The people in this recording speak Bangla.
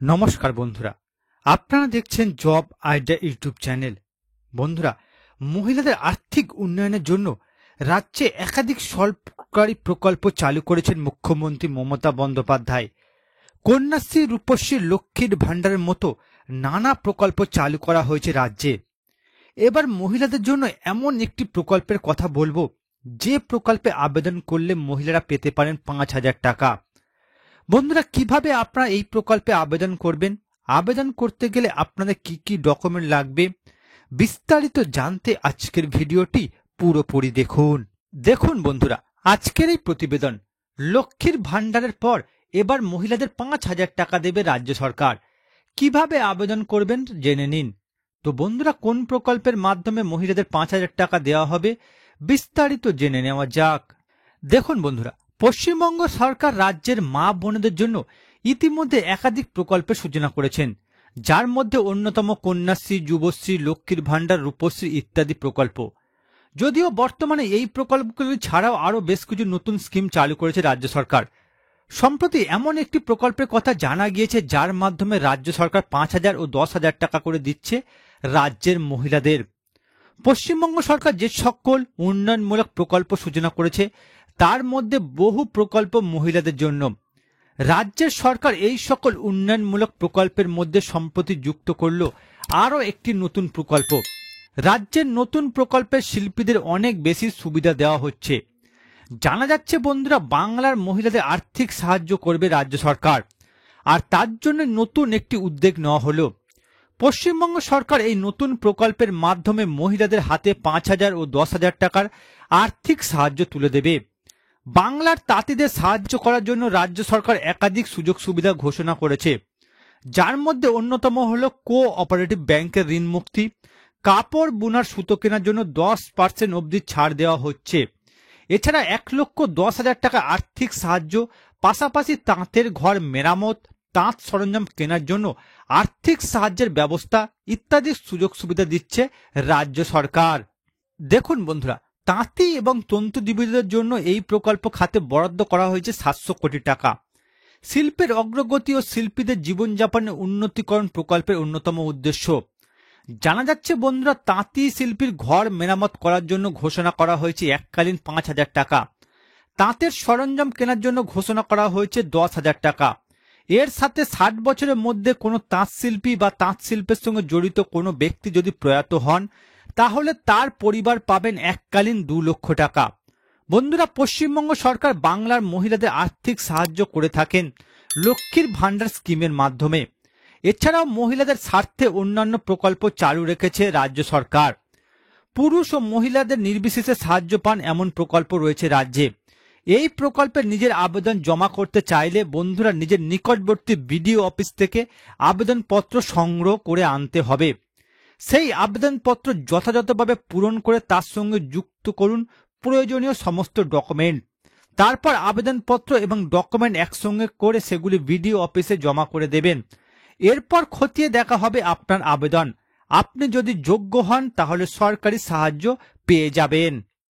নমস্কার বন্ধুরা, আপনারা দেখছেন জব আইডিয়া ইউটিউব চ্যানেল। বন্ধুরা, মহিলাদের আর্থিক উন্নয়নের জন্য রাজ্যে একাধিক সরকারি প্রকল্প চালু করেছেন মুখ্যমন্ত্রী মমতা বন্দ্যোপাধ্যায়। কন্যাশ্রী, রূপশ্রী, লক্ষ্মীর ভাণ্ডারের মতো নানা প্রকল্প চালু করা হয়েছে রাজ্যে। এবার মহিলাদের জন্য এমন একটি প্রকল্পের কথা বলবো, যে প্রকল্পে আবেদন করলে মহিলারা পেতে পারেন 5,000 টাকা। বন্ধুরা, কিভাবে আপনারা এই প্রকল্পে আবেদন করবেন, আবেদন করতে গেলে আপনাদের কি কি ডকুমেন্ট লাগবে, বিস্তারিত জানতে আজকের ভিডিওটি পুরোপুরি দেখুন বন্ধুরা, আজকের এই প্রতিবেদন। লক্ষ্মীর ভাণ্ডারের পর এবার মহিলাদের 5,000 টাকা দেবে রাজ্য সরকার। কিভাবে আবেদন করবেন জেনে নিন। তো বন্ধুরা, কোন প্রকল্পের মাধ্যমে মহিলাদের 5,000 টাকা দেওয়া হবে বিস্তারিত জেনে নেওয়া যাক। দেখুন বন্ধুরা, পশ্চিমবঙ্গ সরকার রাজ্যের মা বোনেদের জন্য ইতিমধ্যে একাধিক প্রকল্পের সূচনা করেছেন, যার মধ্যে অন্যতম কন্যাশ্রী, যুবশ্রী, লক্ষ্মীর ভাণ্ডার, রূপশ্রী ইত্যাদি প্রকল্প। যদিও বর্তমানে এই প্রকল্পগুলি ছাড়াও আরও বেশ কিছু নতুন স্কিম চালু করেছে রাজ্য সরকার। সম্প্রতি এমন একটি প্রকল্পের কথা জানা গিয়েছে, যার মাধ্যমে রাজ্য সরকার 5,000 ও 10,000 টাকা করে দিচ্ছে রাজ্যের মহিলাদের। পশ্চিমবঙ্গ সরকার যে সকল উন্নয়নমূলক প্রকল্প সূচনা করেছে, তার মধ্যে বহু প্রকল্প মহিলাদের জন্য। রাজ্যের সরকার এই সকল উন্নয়নমূলক প্রকল্পের মধ্যে সম্প্রতি যুক্ত করল আরও একটি নতুন প্রকল্প। রাজ্যের নতুন প্রকল্পের শিল্পীদের অনেক বেশি সুবিধা দেওয়া হচ্ছে। জানা যাচ্ছে বন্ধুরা, বাংলার মহিলাদের আর্থিক সাহায্য করবে রাজ্য সরকার, আর তার জন্য নতুন একটি উদ্যোগ নেওয়া হলো। পশ্চিমবঙ্গ সরকার এই নতুন প্রকল্পের মাধ্যমে মহিলাদের হাতে 5,000 ও 10,000 টাকার আর্থিক সাহায্য তুলে দেবে। বাংলার তাঁতিদের সাহায্য করার জন্য রাজ্য সরকার একাধিক সুযোগ সুবিধা ঘোষণা করেছে, যার মধ্যে অন্যতম হল কোঅপারেটিভ ব্যাংকের ঋণ মুক্তি, কাপড় বুনার সুতো কেনার জন্য 10% অবধি ছাড় দেওয়া হচ্ছে। এছাড়া 1,10,000 টাকা আর্থিক সাহায্য, পাশাপাশি তাঁতের ঘর মেরামত, তাঁত সরঞ্জাম কেনার জন্য আর্থিক সাহায্যের ব্যবস্থা ইত্যাদি সুযোগ সুবিধা দিচ্ছে রাজ্য সরকার। দেখুন বন্ধুরা, তাঁতি এবং তন্তুজীবীদের জন্য এই প্রকল্প খাতে বরাদ্দ করা হয়েছে 700 কোটি টাকা। শিল্পের অগ্রগতি ও শিল্পীদের জীবনযাপনের উন্নতিকরণ প্রকল্পের অন্যতম উদ্দেশ্য। জানা যাচ্ছে বন্ধুরা, তাঁতি শিল্পীর ঘর মেরামত করার জন্য ঘোষণা করা হয়েছে এককালীন 5,000 টাকা। তাঁতের সরঞ্জাম কেনার জন্য ঘোষণা করা হয়েছে 10,000 টাকা। এর সাথে 60 বছরের মধ্যে কোনো তাঁত শিল্পী বা তাঁত শিল্পের সঙ্গে জড়িত কোনো ব্যক্তি যদি প্রয়াত হন, তাহলে তার পরিবার পাবেন এককালীন 2 লক্ষ টাকা। বন্ধুরা, পশ্চিমবঙ্গ সরকার বাংলার মহিলাদের আর্থিক সাহায্য করে থাকেন লক্ষ্মীর ভাণ্ডার স্কিমের মাধ্যমে। এছাড়াও মহিলাদের স্বার্থে অন্যান্য প্রকল্প চালু রেখেছে রাজ্য সরকার। পুরুষ ও মহিলাদের নির্বিশেষে সাহায্য পান এমন প্রকল্প রয়েছে রাজ্যে। এই প্রকল্পে নিজের আবেদন জমা করতে চাইলে বন্ধুরা নিজের নিকটবর্তী বিডিও অফিস থেকে আবেদনপত্র সংগ্রহ করে আনতে হবে। সেই আবেদনপত্র যথাযথভাবে পূরণ করে তার সঙ্গে যুক্ত করুন প্রয়োজনীয় সমস্ত ডকুমেন্ট। তারপর আবেদনপত্র এবং ডকুমেন্ট একসঙ্গে করে সেগুলি বিডিও অফিসে জমা করে দেবেন। এরপর খতিয়ে দেখা হবে আপনার আবেদন। আপনি যদি যোগ্য হন, তাহলে সরকারি সাহায্য পেয়ে যাবেন।